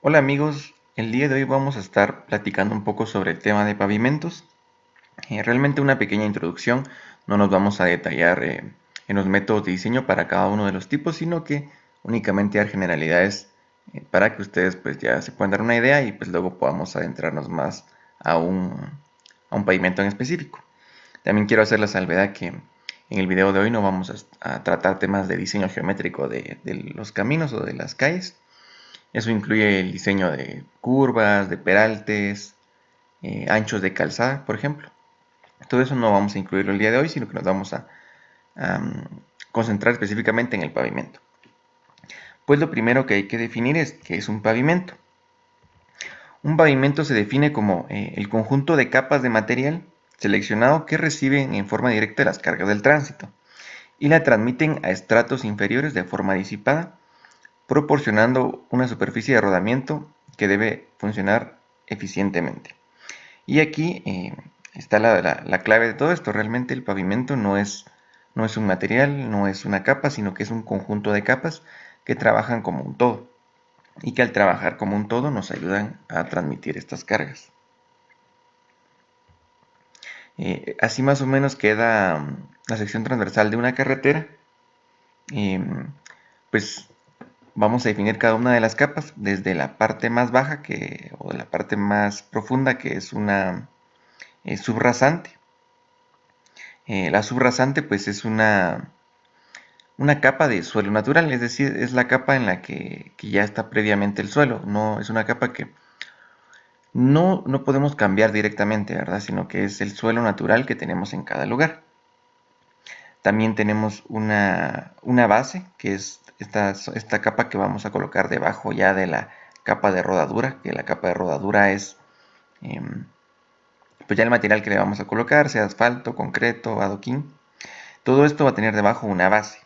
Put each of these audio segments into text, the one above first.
Hola amigos, el día de hoy vamos a estar platicando un poco sobre el tema de pavimentos. Realmente una pequeña introducción, no nos vamos a detallar en los métodos de diseño para cada uno de los tipos, sino que únicamente dar generalidades para que ustedes pues ya se puedan dar una idea y pues luego podamos adentrarnos más a un pavimento en específico. También quiero hacer la salvedad que en el video de hoy no vamos a tratar temas de diseño geométrico de los caminos o de las calles. Eso incluye el diseño de curvas, de peraltes, anchos de calzada, por ejemplo. Todo eso no vamos a incluirlo el día de hoy, sino que nos vamos a concentrar específicamente en el pavimento. Pues lo primero que hay que definir es qué es un pavimento. Un pavimento se define como el conjunto de capas de material seleccionado que reciben en forma directa las cargas del tránsito y la transmiten a estratos inferiores de forma disipada, proporcionando una superficie de rodamiento que debe funcionar eficientemente. Y aquí está la clave de todo esto. Realmente el pavimento no es un material, no es una capa, sino que es un conjunto de capas que trabajan como un todo. Y que al trabajar como un todo nos ayudan a transmitir estas cargas. Así más o menos queda la sección transversal de una carretera. Pues vamos a definir cada una de las capas desde la parte más baja o la parte más profunda, que es una subrasante. La subrasante pues es una capa de suelo natural, es decir, es la capa en la que ya está previamente el suelo. No es una capa que no podemos cambiar directamente, ¿verdad? Sino que es el suelo natural que tenemos en cada lugar. También tenemos una base, que es esta capa que vamos a colocar debajo ya de la capa de rodadura, que la capa de rodadura es pues ya el material que le vamos a colocar, sea asfalto, concreto, adoquín. Todo esto va a tener debajo una base.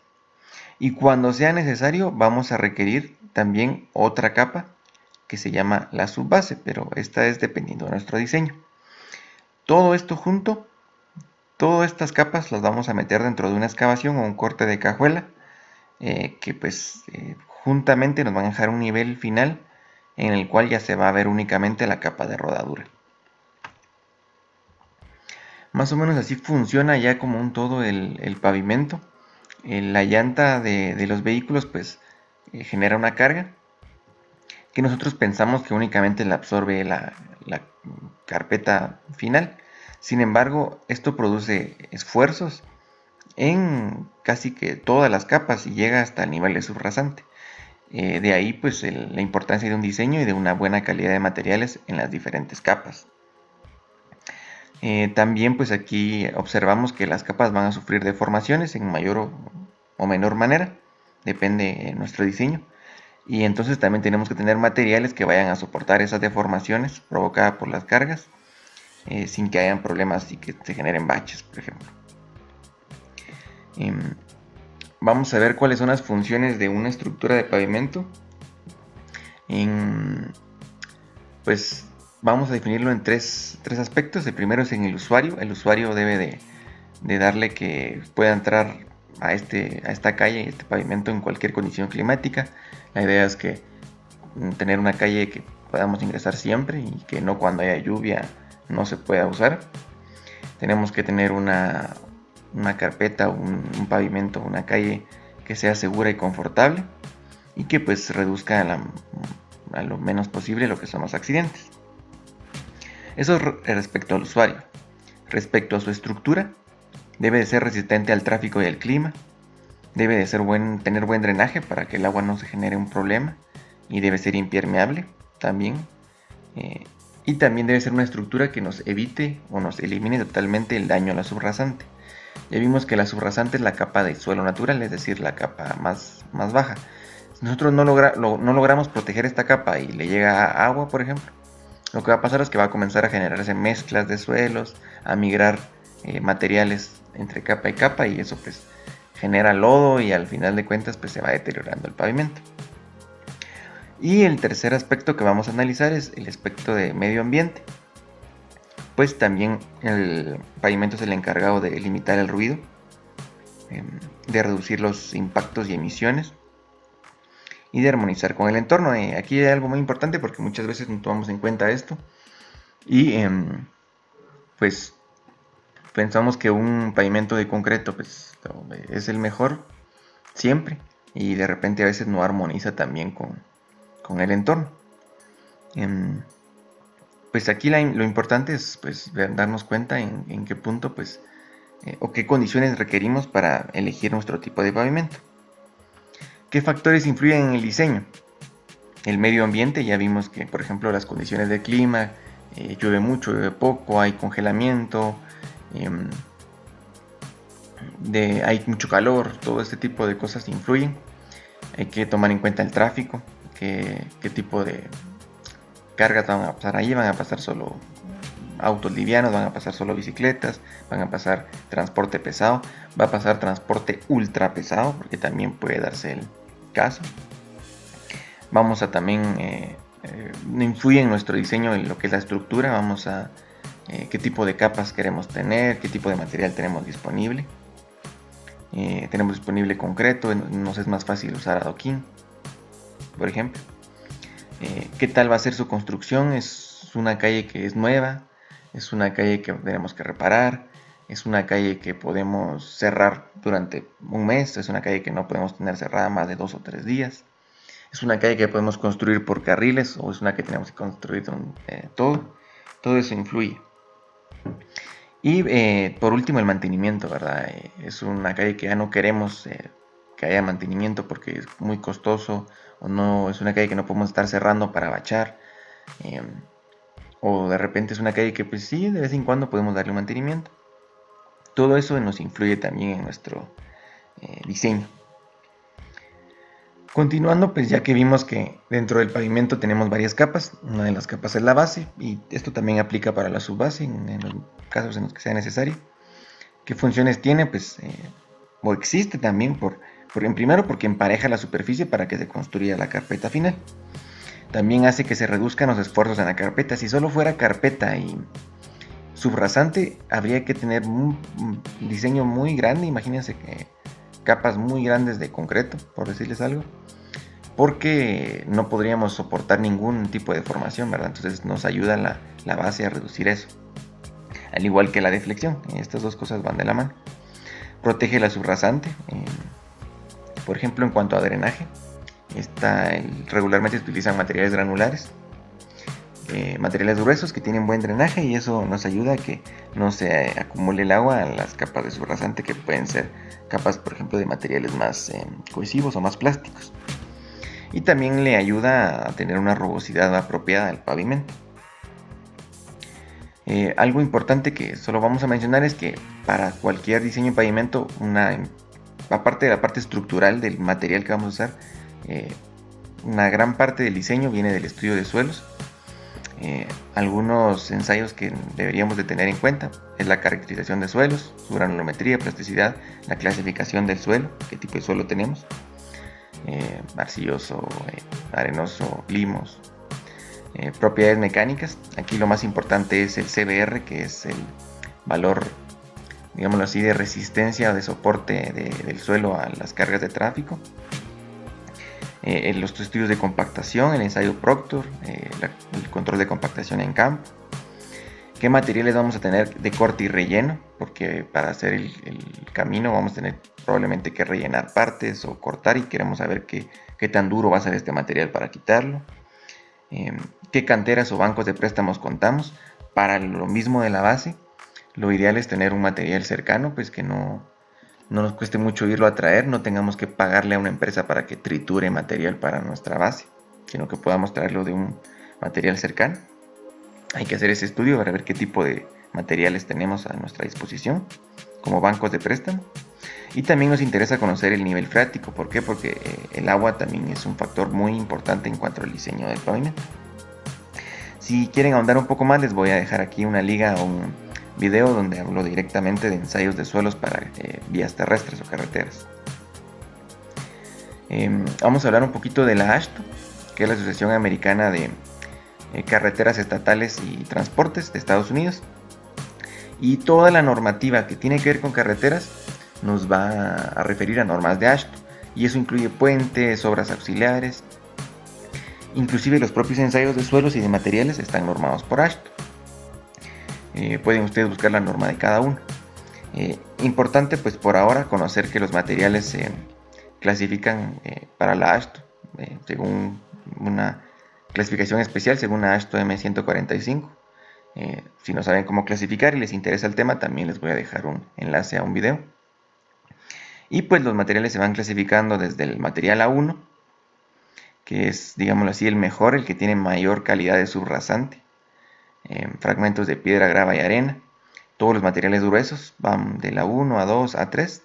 Y cuando sea necesario vamos a requerir también otra capa que se llama la subbase, pero esta es dependiendo de nuestro diseño. Todo esto junto, todas estas capas las vamos a meter dentro de una excavación o un corte de cajuela que pues juntamente nos van a dejar un nivel final en el cual ya se va a ver únicamente la capa de rodadura. Más o menos así funciona ya como un todo el pavimento. La llanta de los vehículos pues genera una carga que nosotros pensamos que únicamente la absorbe la carpeta final. Sin embargo, esto produce esfuerzos en casi que todas las capas y llega hasta el nivel de subrasante. De ahí pues la importancia de un diseño y de una buena calidad de materiales en las diferentes capas. También pues aquí observamos que las capas van a sufrir deformaciones en mayor o menor manera, depende de nuestro diseño. Y entonces también tenemos que tener materiales que vayan a soportar esas deformaciones provocadas por las cargas, sin que hayan problemas y que se generen baches, por ejemplo. Vamos a ver cuáles son las funciones de una estructura de pavimento. Pues vamos a definirlo en tres aspectos. El primero es en el usuario. El usuario debe de darle que pueda entrar a esta calle, este pavimento en cualquier condición climática. La idea es que tener una calle que podamos ingresar siempre y que no cuando haya lluvia no se pueda usar. Tenemos que tener una carpeta, un pavimento, una calle que sea segura y confortable y que pues reduzca a lo menos posible lo que son los accidentes. Eso es respecto al usuario. Respecto a su estructura, debe de ser resistente al tráfico y al clima, debe de ser tener buen drenaje para que el agua no se genere un problema y debe ser impermeable también. Y también debe ser una estructura que nos evite o nos elimine totalmente el daño a la subrasante. Ya vimos que la subrasante es la capa de suelo natural, es decir, la capa más baja. Si nosotros no logramos proteger esta capa y le llega agua, por ejemplo, lo que va a pasar es que va a comenzar a generarse mezclas de suelos, a migrar materiales entre capa y capa y eso pues genera lodo y al final de cuentas pues se va deteriorando el pavimento. Y el tercer aspecto que vamos a analizar es el aspecto de medio ambiente. Pues también el pavimento es el encargado de limitar el ruido, de reducir los impactos y emisiones y de armonizar con el entorno. Aquí hay algo muy importante porque muchas veces no tomamos en cuenta esto y pues pensamos que un pavimento de concreto pues es el mejor siempre y de repente a veces no armoniza también con el entorno. Pues aquí lo importante es pues darnos cuenta en qué punto pues o qué condiciones requerimos para elegir nuestro tipo de pavimento. ¿Qué factores influyen en el diseño? El medio ambiente, ya vimos que por ejemplo las condiciones del clima, llueve mucho, llueve poco, hay congelamiento, hay mucho calor, todo este tipo de cosas influyen. Hay que tomar en cuenta el tráfico, qué tipo de cargas van a pasar ahí, van a pasar solo autos livianos, van a pasar solo bicicletas, van a pasar transporte pesado, va a pasar transporte ultra pesado, porque también puede darse el caso. Vamos a también, influye en nuestro diseño en lo que es la estructura, vamos a qué tipo de capas queremos tener, qué tipo de material tenemos disponible. Tenemos disponible concreto, nos es más fácil usar adoquín, por ejemplo. ¿Qué tal va a ser su construcción? Es una calle que es nueva, es una calle que tenemos que reparar, es una calle que podemos cerrar durante un mes, es una calle que no podemos tener cerrada más de 2 o 3 días, es una calle que podemos construir por carriles o es una que tenemos que construir todo eso influye. Y por último el mantenimiento, ¿verdad? Es una calle que ya no queremos que haya mantenimiento porque es muy costoso, o no, es una calle que no podemos estar cerrando para bachar, o de repente es una calle que pues sí, de vez en cuando podemos darle mantenimiento. Todo eso nos influye también en nuestro diseño. Continuando, pues ya que vimos que dentro del pavimento tenemos varias capas, una de las capas es la base, y esto también aplica para la subbase en los casos en los que sea necesario. ¿Qué funciones tiene? Pues, o existe también, primero porque empareja la superficie para que se construya la carpeta final. También hace que se reduzcan los esfuerzos en la carpeta. Si solo fuera carpeta y subrasante, habría que tener un diseño muy grande, imagínense que capas muy grandes de concreto, por decirles algo, porque no podríamos soportar ningún tipo de deformación, ¿verdad? Entonces nos ayuda la base a reducir eso, al igual que la deflexión. Estas dos cosas van de la mano. Protege la subrasante, por ejemplo, en cuanto a drenaje, regularmente se utilizan materiales granulares, materiales gruesos que tienen buen drenaje, y eso nos ayuda a que no se acumule el agua en las capas de subrasante, que pueden ser capas, por ejemplo, de materiales más cohesivos o más plásticos. Y también le ayuda a tener una rugosidad apropiada al pavimento. Algo importante que solo vamos a mencionar es que para cualquier diseño de pavimento, aparte de la parte estructural del material que vamos a usar, una gran parte del diseño viene del estudio de suelos. Algunos ensayos que deberíamos de tener en cuenta es la caracterización de suelos, su granulometría, plasticidad, la clasificación del suelo, qué tipo de suelo tenemos, arcilloso, arenoso, limos, propiedades mecánicas. Aquí lo más importante es el CBR, que es el valor, digámoslo así, de resistencia o de soporte del suelo a las cargas de tráfico. Los estudios de compactación, el ensayo Proctor, el control de compactación en campo. ¿Qué materiales vamos a tener de corte y relleno? Porque para hacer el camino vamos a tener probablemente que rellenar partes o cortar, y queremos saber qué tan duro va a ser este material para quitarlo. ¿Qué canteras o bancos de préstamos contamos? Para lo mismo de la base, lo ideal es tener un material cercano, pues que no nos cueste mucho irlo a traer, no tengamos que pagarle a una empresa para que triture material para nuestra base, sino que podamos traerlo de un material cercano. Hay que hacer ese estudio para ver qué tipo de materiales tenemos a nuestra disposición como bancos de préstamo. Y también nos interesa conocer el nivel freático. ¿Por qué? Porque el agua también es un factor muy importante en cuanto al diseño del pavimento. Si quieren ahondar un poco más, les voy a dejar aquí una liga o un video donde hablo directamente de ensayos de suelos para vías terrestres o carreteras. Vamos a hablar un poquito de la AASHTO, que es la Asociación Americana de Carreteras Estatales y Transportes de Estados Unidos. Y toda la normativa que tiene que ver con carreteras nos va a referir a normas de AASHTO. y eso incluye puentes, obras auxiliares. Inclusive los propios ensayos de suelos y de materiales están normados por AASHTO. Pueden ustedes buscar la norma de cada uno. Importante pues por ahora conocer que los materiales se clasifican para la AASHTO según una clasificación especial, según la AASHTO M145. Si no saben cómo clasificar y les interesa el tema, también les voy a dejar un enlace a un video. Y pues los materiales se van clasificando desde el material A1, que es, digámoslo así, el mejor, el que tiene mayor calidad de subrasante, fragmentos de piedra, grava y arena. Todos los materiales gruesos van de la 1 a 2 a 3,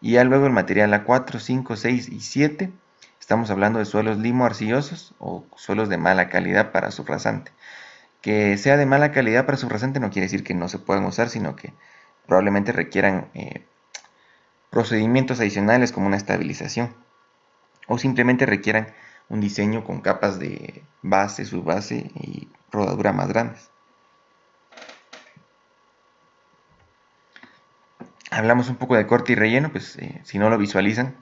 y ya luego el material A4, 5, 6 y 7, estamos hablando de suelos limo-arcillosos o suelos de mala calidad para subrasante. Que sea de mala calidad para subrasante no quiere decir que no se puedan usar, sino que probablemente requieran procedimientos adicionales como una estabilización, o simplemente requieran un diseño con capas de base, subbase y rodadura más grandes. Hablamos un poco de corte y relleno, pues si no lo visualizan,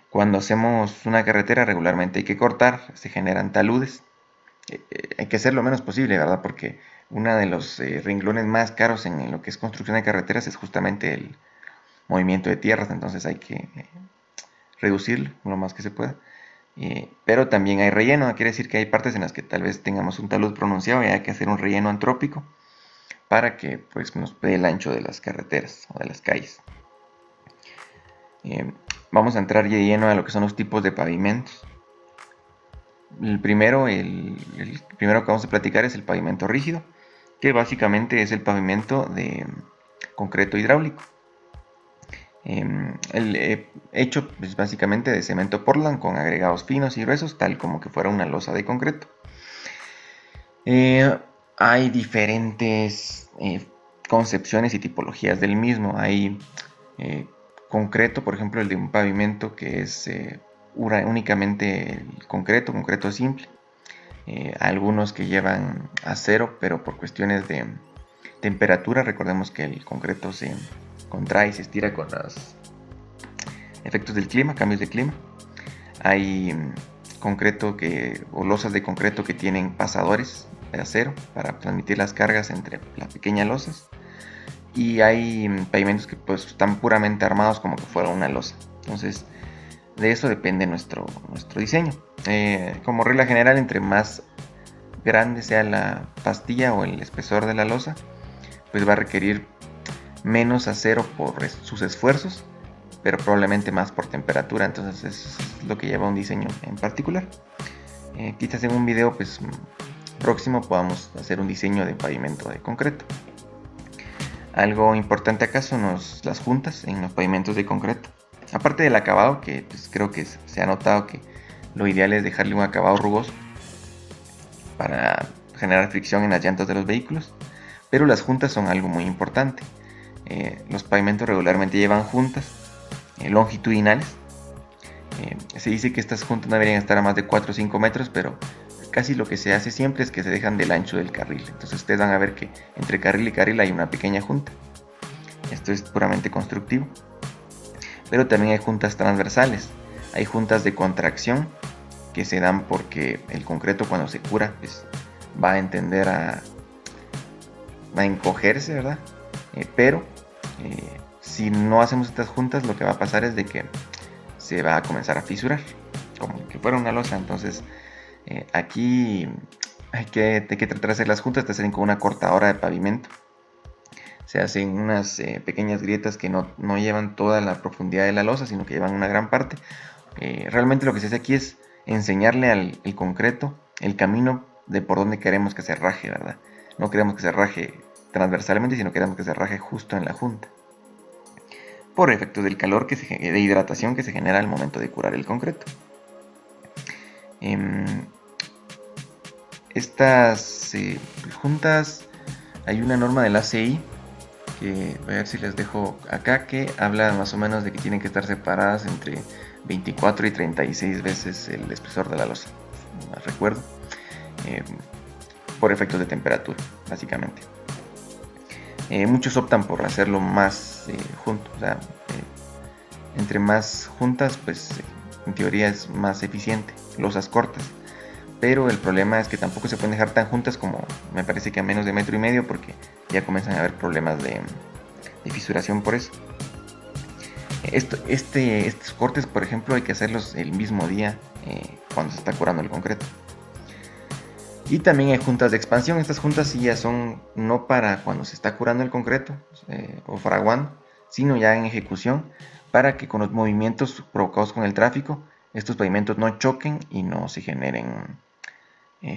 cuando hacemos una carretera regularmente hay que cortar, se generan taludes. Hay que hacer lo menos posible, ¿verdad? Porque uno de los renglones más caros en lo que es construcción de carreteras es justamente el movimiento de tierras, entonces hay que reducirlo lo más que se pueda. Pero también hay relleno, quiere decir que hay partes en las que tal vez tengamos un talud pronunciado y hay que hacer un relleno antrópico para que pues, nos dé el ancho de las carreteras o de las calles. Vamos a entrar ya de lleno a lo que son los tipos de pavimentos. El primero que vamos a platicar es el pavimento rígido, que básicamente es el pavimento de concreto hidráulico. Hecho pues, básicamente de cemento Portland con agregados finos y gruesos, tal como que fuera una losa de concreto. Hay diferentes concepciones y tipologías del mismo. Hay concreto, por ejemplo, el de un pavimento que es únicamente el concreto simple. Algunos que llevan acero, pero por cuestiones de temperatura, recordemos que el concreto se contrae y se estira con los efectos del clima, cambios de clima. Hay concreto o losas de concreto que tienen pasadores de acero para transmitir las cargas entre las pequeñas losas, y hay pavimentos que pues están puramente armados como que fuera una losa. Entonces de eso depende nuestro diseño. Como regla general, entre más grande sea la pastilla o el espesor de la losa, pues va a requerir menos acero por sus esfuerzos, pero probablemente más por temperatura. Entonces es lo que lleva un diseño en particular. Quizás en un video pues próximo podamos hacer un diseño de pavimento de concreto. Algo importante acá son las juntas en los pavimentos de concreto. Aparte del acabado, que pues creo que se ha notado que lo ideal es dejarle un acabado rugoso para generar fricción en las llantas de los vehículos, pero las juntas son algo muy importante. Los pavimentos regularmente llevan juntas longitudinales. Se dice que estas juntas no deberían estar a más de 4 o 5 metros, pero casi lo que se hace siempre es que se dejan del ancho del carril. Entonces ustedes van a ver que entre carril y carril hay una pequeña junta. Esto es puramente constructivo. Pero también hay juntas transversales. Hay juntas de contracción que se dan porque el concreto cuando se cura pues, va a tender a encogerse, ¿verdad? Pero si no hacemos estas juntas, lo que va a pasar es de que se va a comenzar a fisurar como que fuera una losa. Entonces aquí hay que tratar de hacer las juntas, te hacen con una cortadora de pavimento. Se hacen unas pequeñas grietas que no llevan toda la profundidad de la losa, sino que llevan una gran parte. Realmente lo que se hace aquí es enseñarle al concreto el camino de por donde queremos que se raje, ¿verdad? No queremos que se raje transversalmente, sino queremos que se raje justo en la junta, por efecto del calor de hidratación que se genera al momento de curar el concreto. Estas juntas, hay una norma del ACI que voy a ver si les dejo acá, que habla más o menos de que tienen que estar separadas entre 24 y 36 veces el espesor de la losa, no recuerdo, por efectos de temperatura básicamente. Muchos optan por hacerlo más junto, o sea, Entre más juntas, pues en teoría es más eficiente, losas cortas. Pero el problema es que tampoco se pueden dejar tan juntas como me parece que a menos de 1,5 metros, porque ya comienzan a haber problemas de fisuración por eso. Estos cortes, por ejemplo, hay que hacerlos el mismo día cuando se está curando el concreto. Y también hay juntas de expansión. Estas juntas sí ya son no para cuando se está curando el concreto o fraguando, sino ya en ejecución, para que con los movimientos provocados con el tráfico, estos pavimentos no choquen y no se generen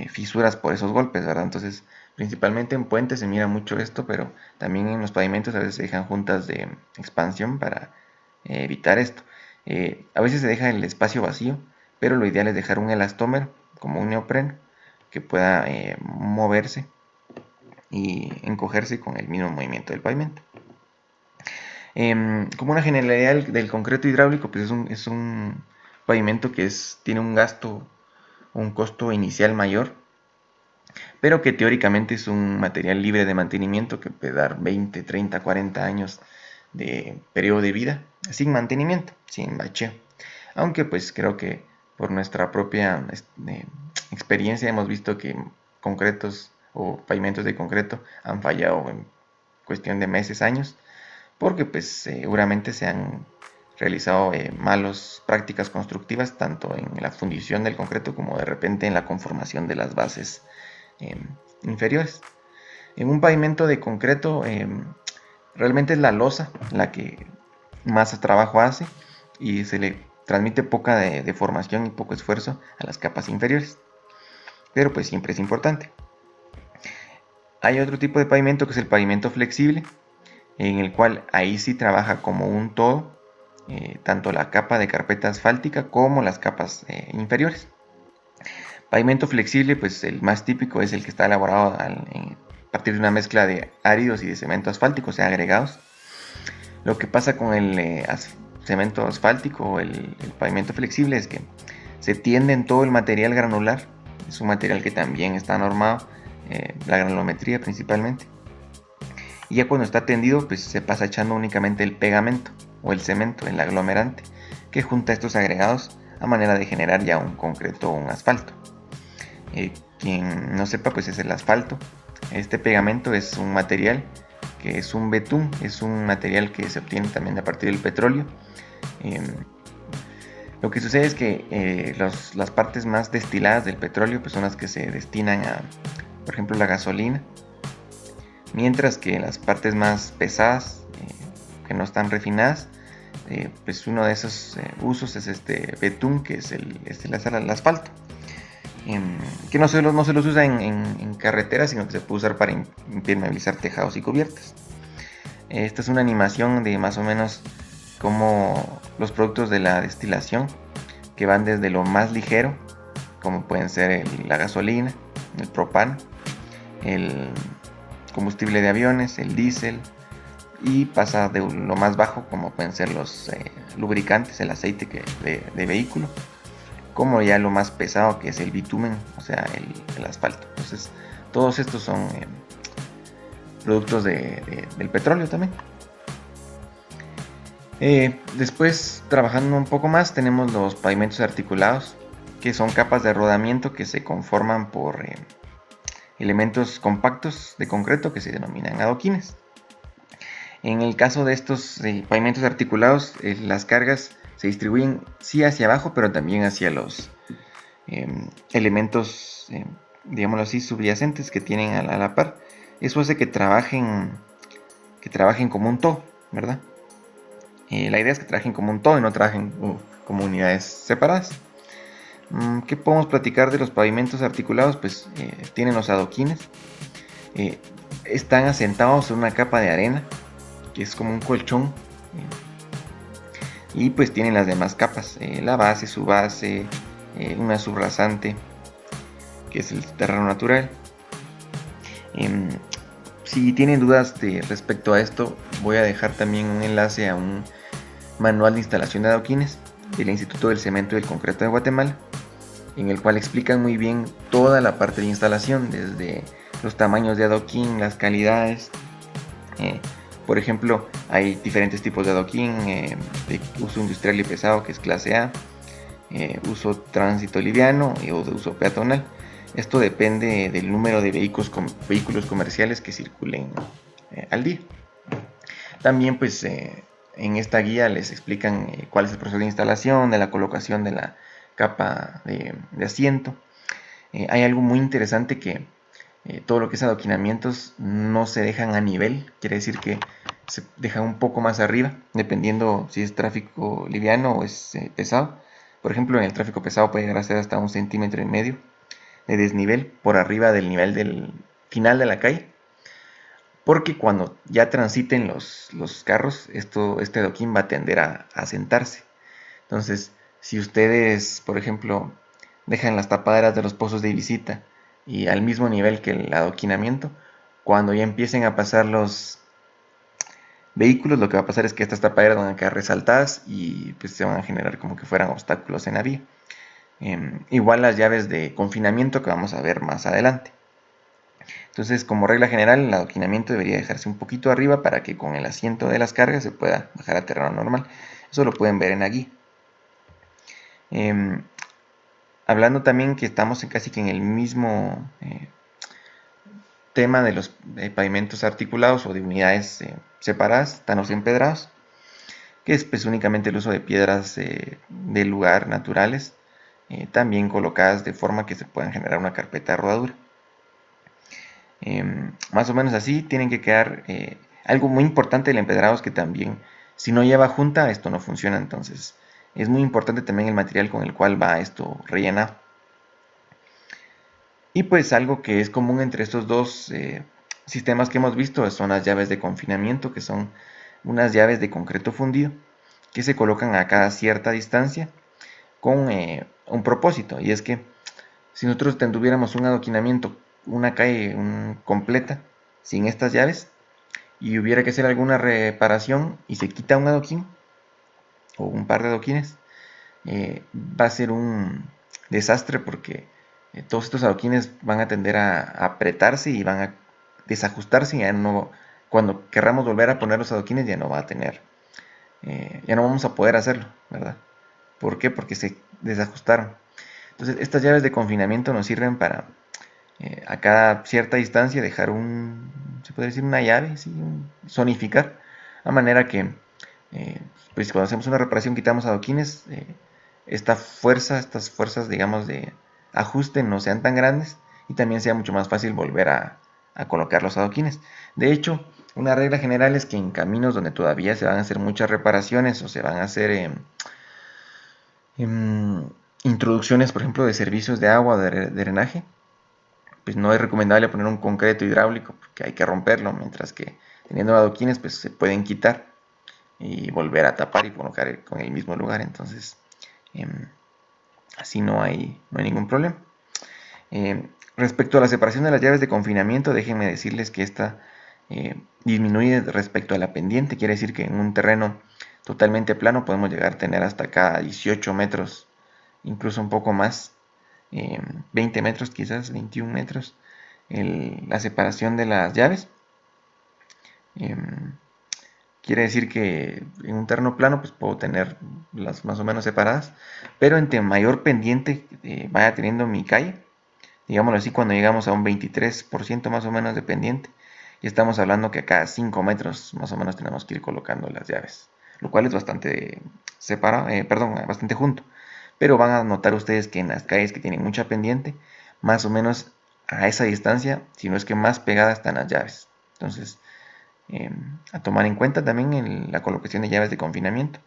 fisuras por esos golpes, ¿verdad? Entonces, principalmente en puentes se mira mucho esto, pero también en los pavimentos a veces se dejan juntas de expansión para evitar esto. A veces se deja el espacio vacío, pero lo ideal es dejar un elastómero, como un neopreno, que pueda moverse y encogerse con el mismo movimiento del pavimento. Como una generalidad del concreto hidráulico, pues es un pavimento que tiene un costo inicial mayor, pero que teóricamente es un material libre de mantenimiento que puede dar 20, 30, 40 años de periodo de vida sin mantenimiento, sin bacheo. Aunque pues creo que por nuestra propia experiencia hemos visto que concretos o pavimentos de concreto han fallado en cuestión de meses, años, porque pues seguramente se han realizado malas prácticas constructivas tanto en la fundición del concreto como de repente en la conformación de las bases inferiores. En un pavimento de concreto realmente es la losa la que más trabajo hace y se le transmite poca deformación y poco esfuerzo a las capas inferiores, pero pues siempre es importante. Hay otro tipo de pavimento que es el pavimento flexible, en el cual ahí sí trabaja como un todo, tanto la capa de carpeta asfáltica como las capas inferiores. Pavimento flexible, pues el más típico es el que está elaborado a partir de una mezcla de áridos y de cemento asfáltico, o sea, agregados. Lo que pasa con el cemento asfáltico o el pavimento flexible es que se tiende en todo el material granular. Es un material que también está normado, la granulometría principalmente. Y ya cuando está tendido, pues se pasa echando únicamente el pegamento o el cemento, el aglomerante, que junta estos agregados a manera de generar ya un concreto o un asfalto. Quien no sepa, pues es el asfalto. Este pegamento es un material que es un betún, es un material que se obtiene también a partir del petróleo. Lo que sucede es que las partes más destiladas del petróleo pues son las que se destinan a, por ejemplo, la gasolina, mientras que las partes más pesadas, que no están refinadas, pues uno de esos usos es este betún, que es el asfalto, que no se los usa en carreteras, sino que se puede usar para impermeabilizar tejados y cubiertas. Esta es una animación de más o menos como los productos de la destilación, que van desde lo más ligero, como pueden ser la gasolina, el propano, el combustible de aviones, el diésel, y pasa de lo más bajo, como pueden ser los lubricantes, el aceite de vehículo, como ya lo más pesado, que es el bitumen, o sea, el asfalto. Entonces, todos estos son productos del petróleo también. Después, trabajando un poco más, tenemos los pavimentos articulados, que son capas de rodamiento que se conforman por elementos compactos de concreto que se denominan adoquines. En el caso de estos pavimentos articulados, las cargas se distribuyen sí hacia abajo, pero también hacia los elementos, digámoslo así, subyacentes que tienen a la par. Eso hace que trabajen como un todo, ¿verdad? La idea es que trabajen como un todo y no trabajen como unidades separadas. ¿Qué podemos platicar de los pavimentos articulados? Pues tienen los adoquines, están asentados en una capa de arena, que es como un colchón, y pues tienen las demás capas, la base, su base, una subrasante, que es el terreno natural. Si tienen dudas respecto a esto, voy a dejar también un enlace a un manual de instalación de adoquines del Instituto del Cemento y del Concreto de Guatemala, en el cual explican muy bien toda la parte de instalación, desde los tamaños de adoquín, las calidades, Por ejemplo, hay diferentes tipos de adoquín, de uso industrial y pesado, que es clase A, uso tránsito liviano o de uso peatonal. Esto depende del número de vehículos comerciales que circulen al día. También pues en esta guía les explican cuál es el proceso de instalación, de la colocación de la capa de asiento. Hay algo muy interesante que todo lo que es adoquinamientos no se dejan a nivel, quiere decir que se dejan un poco más arriba, dependiendo si es tráfico liviano o es pesado. Por ejemplo, en el tráfico pesado puede llegar a ser hasta 1,5 cm de desnivel por arriba del nivel del final de la calle, porque cuando ya transiten los carros, este adoquín va a tender a sentarse. Entonces, si ustedes, por ejemplo, dejan las tapaderas de los pozos de visita y al mismo nivel que el adoquinamiento, cuando ya empiecen a pasar los vehículos, lo que va a pasar es que estas tapaderas van a quedar resaltadas y pues se van a generar como que fueran obstáculos en la vía. Igual las llaves de confinamiento que vamos a ver más adelante. Entonces, como regla general, el adoquinamiento debería dejarse un poquito arriba para que con el asiento de las cargas se pueda bajar a terreno normal. Eso lo pueden ver en la guía. Hablando también que estamos casi que en el mismo tema de los pavimentos articulados o de unidades separadas, tanos empedrados, que es pues únicamente el uso de piedras del lugar naturales, también colocadas de forma que se puedan generar una carpeta de rodadura. Más o menos así tienen que quedar. Algo muy importante del empedrado es que también, si no lleva junta, esto no funciona. Entonces es muy importante también el material con el cual va esto rellenado. Y pues algo que es común entre estos dos sistemas que hemos visto son las llaves de confinamiento, que son unas llaves de concreto fundido que se colocan a cada cierta distancia con un propósito, y es que si nosotros tuviéramos un adoquinamiento, una calle completa sin estas llaves y hubiera que hacer alguna reparación y se quita un adoquín o un par de adoquines, va a ser un desastre porque todos estos adoquines van a tender a apretarse y van a desajustarse y ya no, cuando querramos volver a poner los adoquines ya no va a tener, ya no vamos a poder hacerlo, ¿verdad? ¿Por qué? Porque se desajustaron. Entonces estas llaves de confinamiento nos sirven para a cada cierta distancia dejar se puede decir una llave, ¿sí? Zonificar, a manera que pues cuando hacemos una reparación quitamos adoquines, estas fuerzas digamos de ajuste no sean tan grandes y también sea mucho más fácil volver a colocar los adoquines. De hecho, una regla general es que en caminos donde todavía se van a hacer muchas reparaciones o se van a hacer introducciones, por ejemplo, de servicios de agua, de drenaje, pues no es recomendable poner un concreto hidráulico porque hay que romperlo, mientras que teniendo adoquines pues se pueden quitar y volver a tapar y colocar con el mismo lugar. Entonces así no hay ningún problema. Respecto a la separación de las llaves de confinamiento, déjenme decirles que esta disminuye respecto a la pendiente. Quiere decir que en un terreno totalmente plano podemos llegar a tener hasta acá 18 metros, incluso un poco más, 20 metros quizás, 21 metros, la separación de las llaves. Quiere decir que en un terreno plano pues puedo tener las más o menos separadas, pero entre mayor pendiente vaya teniendo mi calle, digámoslo así, cuando llegamos a un 23% más o menos de pendiente, y estamos hablando que a cada 5 metros más o menos tenemos que ir colocando las llaves, lo cual es bastante bastante junto. Pero van a notar ustedes que en las calles que tienen mucha pendiente, más o menos a esa distancia, si no es que más pegadas están las llaves. Entonces, a tomar en cuenta también en la colocación de llaves de confinamiento.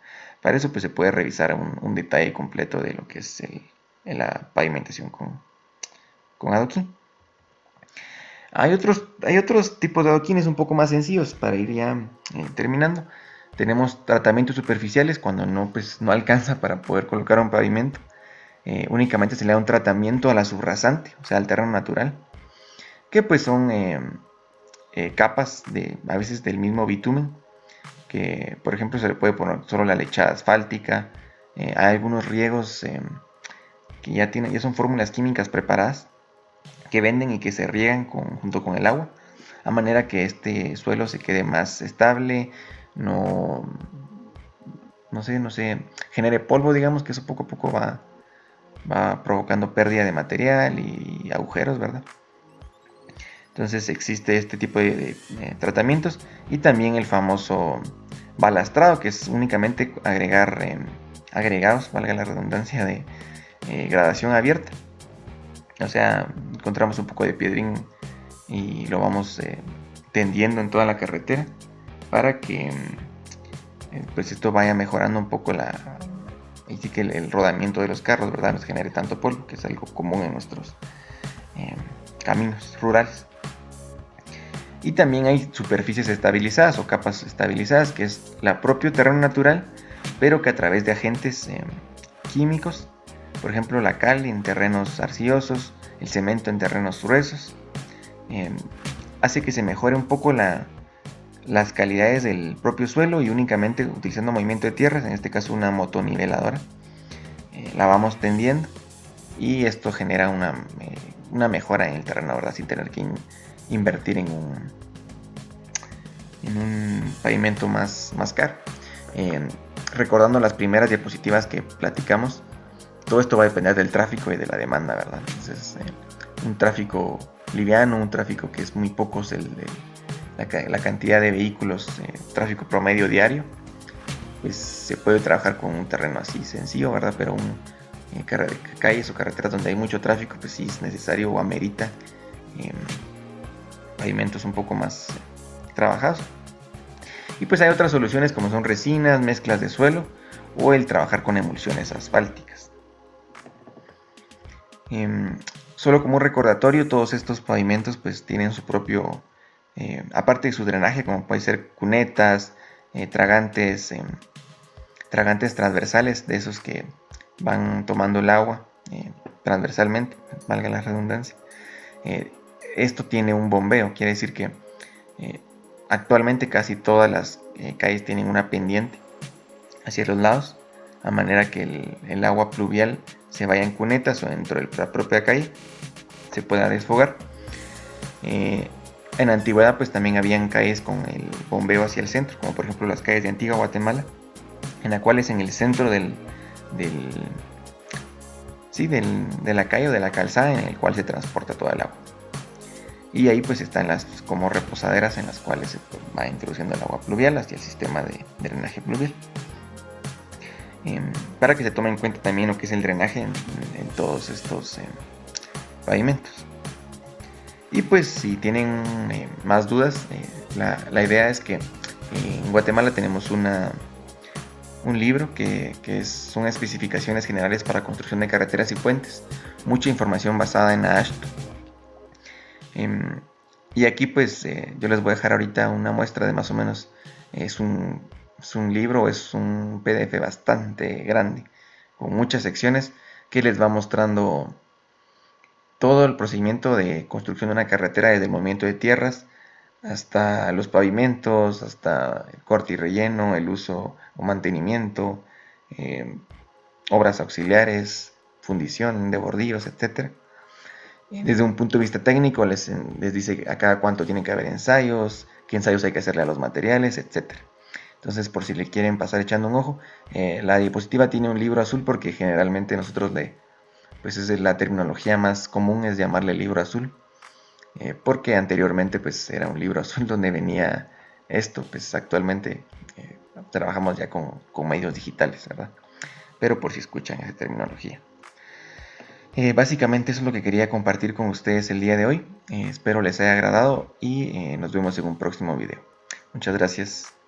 Para eso pues se puede revisar un detalle completo de lo que es la pavimentación con adoquín. Hay otros tipos de adoquines un poco más sencillos para ir ya terminando. Tenemos tratamientos superficiales cuando pues, no alcanza para poder colocar un pavimento. Únicamente se le da un tratamiento a la subrasante, o sea, al terreno natural, que pues son capas a veces del mismo bitumen, que por ejemplo se le puede poner solo la lechada asfáltica. Hay algunos riegos que ya son fórmulas químicas preparadas que venden y que se riegan junto con el agua, a manera que este suelo se quede más estable, no sé, genere polvo, digamos, que eso poco a poco va provocando pérdida de material y agujeros, ¿verdad? Entonces existe este tipo de tratamientos, y también el famoso balastrado, que es únicamente agregar agregados, valga la redundancia, de gradación abierta. O sea, encontramos un poco de piedrín y lo vamos tendiendo en toda la carretera para que pues esto vaya mejorando un poco el rodamiento de los carros, ¿verdad? No se genere tanto polvo, que es algo común en nuestros caminos rurales. Y también hay superficies estabilizadas o capas estabilizadas, que es la propio terreno natural, pero que a través de agentes químicos, por ejemplo la cal en terrenos arcillosos, el cemento en terrenos gruesos, hace que se mejore un poco las calidades del propio suelo, y únicamente utilizando movimiento de tierras, en este caso una motoniveladora, la vamos tendiendo, y esto genera una mejora en el terreno, ¿verdad? Sin tener que invertir en un pavimento más caro. Recordando las primeras diapositivas que platicamos, todo esto va a depender del tráfico y de la demanda, ¿verdad? Entonces, un tráfico liviano, un tráfico que es muy pocos, la cantidad de vehículos, tráfico promedio diario, pues se puede trabajar con un terreno así sencillo, ¿verdad? Pero calles o carreteras donde hay mucho tráfico, pues sí es necesario o amerita pavimentos un poco más trabajados. Y pues hay otras soluciones como son resinas, mezclas de suelo o el trabajar con emulsiones asfálticas. Solo como un recordatorio, todos estos pavimentos pues tienen su propio, aparte de su drenaje, como puede ser cunetas, tragantes transversales, de esos que van tomando el agua transversalmente, valga la redundancia. Esto tiene un bombeo, quiere decir que actualmente casi todas las calles tienen una pendiente hacia los lados, a manera que el agua pluvial se vaya en cunetas o dentro de la propia calle, se pueda desfogar. En la antigüedad pues también habían calles con el bombeo hacia el centro, como por ejemplo las calles de Antigua Guatemala, en la cual es en el centro de la calle o de la calzada, en el cual se transporta toda el agua. Y ahí pues están las como reposaderas en las cuales se va introduciendo el agua pluvial hacia el sistema de drenaje pluvial. Para que se tome en cuenta también lo que es el drenaje en todos estos pavimentos. Y pues si tienen más dudas, la idea es que en Guatemala tenemos un libro que son especificaciones generales para construcción de carreteras y puentes, mucha información basada en AASHTO. Y aquí pues yo les voy a dejar ahorita una muestra de más o menos, es un libro, es un PDF bastante grande, con muchas secciones, que les va mostrando todo el procedimiento de construcción de una carretera, desde el movimiento de tierras hasta los pavimentos, hasta el corte y relleno, el uso o mantenimiento, obras auxiliares, fundición de bordillos, etc. Desde un punto de vista técnico les dice a cada cuánto tiene que haber ensayos, qué ensayos hay que hacerle a los materiales, etc. Entonces, por si le quieren pasar echando un ojo, la diapositiva tiene un libro azul porque generalmente nosotros pues es la terminología más común, es llamarle libro azul, porque anteriormente pues era un libro azul donde venía esto. Pues actualmente trabajamos ya con medios digitales, ¿verdad? Pero por si escuchan esa terminología. Básicamente eso es lo que quería compartir con ustedes el día de hoy. Espero les haya agradado y nos vemos en un próximo video. Muchas gracias.